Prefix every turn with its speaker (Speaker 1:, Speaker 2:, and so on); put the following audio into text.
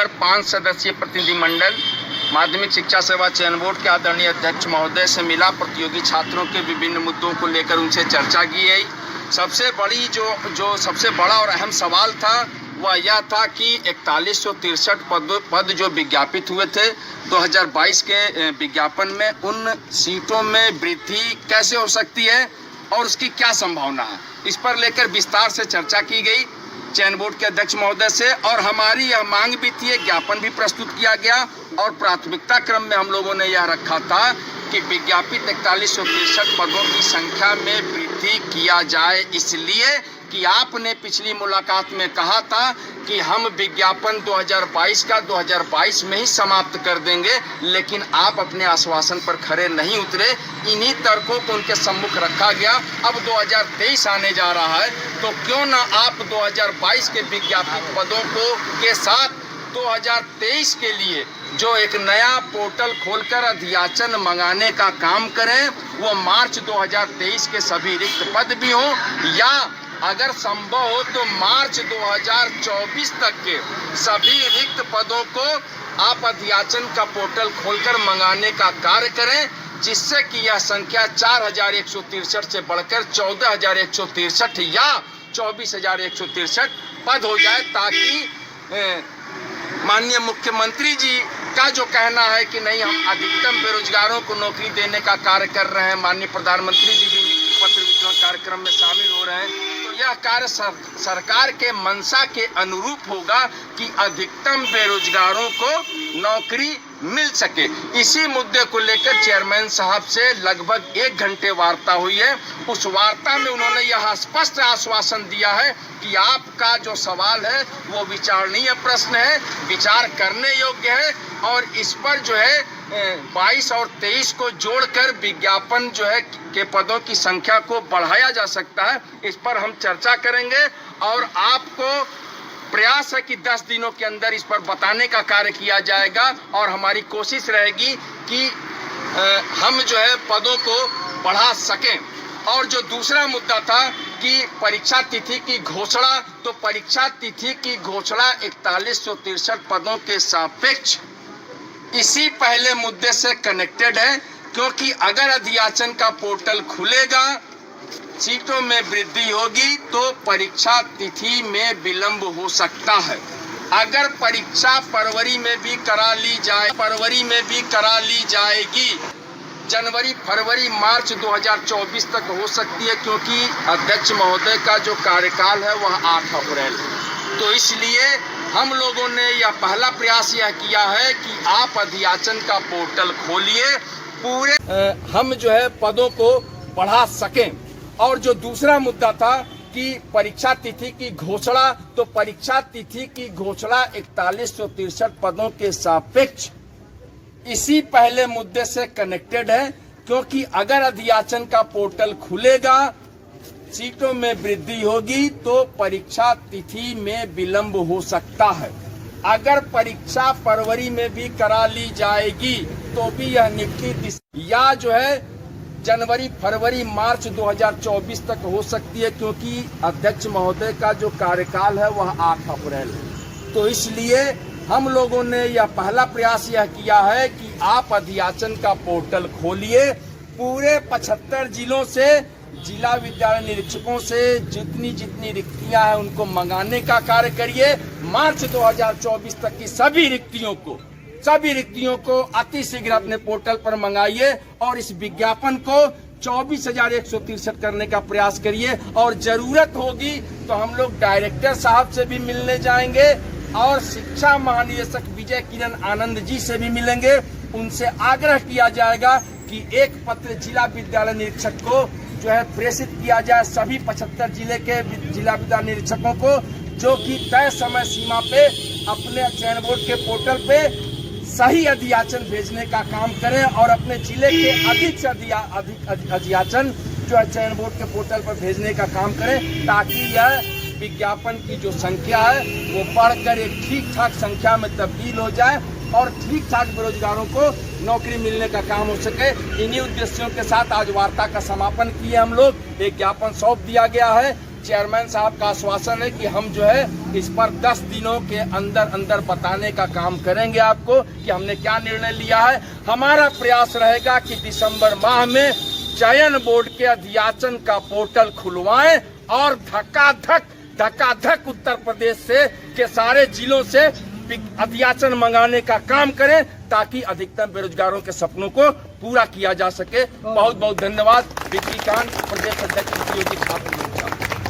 Speaker 1: पर 5 सदस्यीय प्रतिनिधिमंडल माध्यमिक शिक्षा सेवा चयन बोर्ड के आदरणीय अध्यक्ष महोदय से मिला। प्रतियोगी छात्रों के विभिन्न मुद्दों को लेकर उनसे चर्चा की गई। सबसे बड़ी जो सबसे बड़ा और अहम सवाल था वह यह था कि 4163 पद जो विज्ञापित हुए थे 2022 के विज्ञापन में, उन सीटों में वृद्धि कैसे हो सकती है और उसकी क्या संभावना है, इस पर लेकर विस्तार से चर्चा की गई चयन बोर्ड के अध्यक्ष महोदय से। और हमारी यह मांग भी थी, एक ज्ञापन भी प्रस्तुत किया गया और प्राथमिकता क्रम में हम लोगों ने यह रखा था कि विज्ञापित 4163 पदों की संख्या में वृद्धि किया जाए, इसलिए कि आपने पिछली मुलाकात में कहा था कि हम विज्ञापन 2022 का 2022 में ही समाप्त कर देंगे, लेकिन आप अपने आश्वासन पर खरे नहीं उतरे। इन्हीं तर्कों को उनके सम्मुख रखा गया। अब 2023 आने जा रहा है, तो क्यों ना आप 2022 के विज्ञापित पदों को के साथ 2023 के लिए जो एक नया पोर्टल खोलकर अध्याचन मंगाने का काम करें, वो मार्च 2023 के सभी रिक्त पद भी हों, या अगर संभव हो तो मार्च 2024 तक के सभी रिक्त पदों को आप अध्याचन का पोर्टल खोलकर मंगाने का कार्य करें, जिससे कि यह संख्या 4163 से बढ़कर 14163 या 24163 पद हो जाए, ताकि माननीय मुख्यमंत्री जी का जो कहना है कि नहीं, हम अधिकतम बेरोजगारों को नौकरी देने का कार्य कर रहे हैं, माननीय प्रधानमंत्री जी भी नियुक्ति पत्र वितरण कार्यक्रम में शामिल हो रहे हैं, तो यह कार्य सरकार के मंशा के अनुरूप होगा कि अधिकतम बेरोजगारों को नौकरी मिल सके। इसी मुद्दे को लेकर चेयरमैन साहब से लगभग 1 घंटे वार्ता हुई है। उस वार्ता में उन्होंने यह स्पष्ट आश्वासन दिया है कि आपका जो सवाल है वो विचारणीय प्रश्न है, विचार करने योग्य है, और इस पर जो है 22 और 23 को जोड़कर विज्ञापन जो है के पदों की संख्या को बढ़ाया जा सकता है। इस पर हम चर्चा करेंगे और आपको प्रयास है कि 10 दिनों के अंदर इस पर बताने का कार्य किया जाएगा, और हमारी कोशिश रहेगी कि हम जो है पदों को बढ़ा सकें। और जो दूसरा मुद्दा था कि परीक्षा तिथि की घोषणा, तो परीक्षा तिथि की घोषणा 4163 पदों के सापेक्ष इसी पहले मुद्दे से कनेक्टेड है, क्योंकि अगर अध्याचन का पोर्टल खुलेगा, सीटों में वृद्धि होगी, तो परीक्षा तिथि में विलंब हो सकता है। अगर परीक्षा फरवरी में भी करा ली जाएगी, जनवरी, फरवरी, मार्च 2024 तक हो सकती है, क्योंकि अध्यक्ष महोदय का जो कार्यकाल है वह 8 अप्रैल है। तो इसलिए हम लोगों ने यह पहला प्रयास यह किया है कि आप अध्याचन का पोर्टल खोलिए, पूरे हम जो है पदों को बढ़ा सकें। और जो दूसरा मुद्दा था कि परीक्षा तिथि की घोषणा, तो परीक्षा तिथि की घोषणा 4163 पदों के सापेक्ष इसी पहले मुद्दे से कनेक्टेड है, क्योंकि अगर अध्याचन का पोर्टल खुलेगा, सीटों में वृद्धि होगी, तो परीक्षा तिथि में विलंब हो सकता है। अगर परीक्षा फरवरी में भी करा ली जाएगी तो भी यह निश्चित या जो है जनवरी, फरवरी, मार्च 2024 तक हो सकती है, क्योंकि अध्यक्ष महोदय का जो कार्यकाल है वह 8 अप्रैल है। तो इसलिए हम लोगों ने यह पहला प्रयास यह किया है कि आप अध्याचन का पोर्टल खोलिए, पूरे 75 जिलों से, जिला विद्यालय निरीक्षकों से जितनी रिक्तियां हैं उनको मंगाने का कार्य करिए। मार्च 2024 तक की सभी रिक्तियों को अति शीघ्र अपने पोर्टल पर मंगाइए और इस विज्ञापन को 24,163 करने का प्रयास करिए। और जरूरत होगी तो हम लोग डायरेक्टर साहब से भी मिलने जाएंगे और शिक्षा महानिदेशक विजय किरण आनंद जी से भी मिलेंगे। उनसे आग्रह किया जाएगा कि एक पत्र जिला विद्यालय निरीक्षक को जो है प्रेषित किया जाए, सभी 75 जिले के जिला विद्यालय निरीक्षकों को, जो कि तय समय सीमा पे अपने चयन बोर्ड के पोर्टल पे सही अध्याचन भेजने का काम करें और अपने जिले के अधिक से अधिक अध्याचन जो है चयन बोर्ड के पोर्टल पर भेजने का काम करें, ताकि यह विज्ञापन की जो संख्या है वो बढ़कर एक ठीक ठाक संख्या में तब्दील हो जाए और ठीक ठाक बेरोजगारों को नौकरी मिलने का काम हो सके। इन्हीं उद्देश्यों के साथ आज वार्ता का समापन किए हम लोग। एक ज्ञापन सौंप दिया गया है चेयरमैन साहब का आश्वासन है कि हम जो है इस पर 10 दिनों के अंदर अंदर बताने का काम करेंगे आपको कि हमने क्या निर्णय लिया है। हमारा प्रयास रहेगा कि दिसंबर माह में चयन बोर्ड के अध्याचन का पोर्टल खुलवाएं और धक्का-धक उत्तर प्रदेश से के सारे जिलों से अध्याचन मंगाने का काम करें ताकि अधिकतम बेरोजगारों के सपनों को पूरा किया जा सके। बहुत बहुत धन्यवाद। विक्की कांत, प्रदेश अध्यक्ष प्रतियोगी छात्र।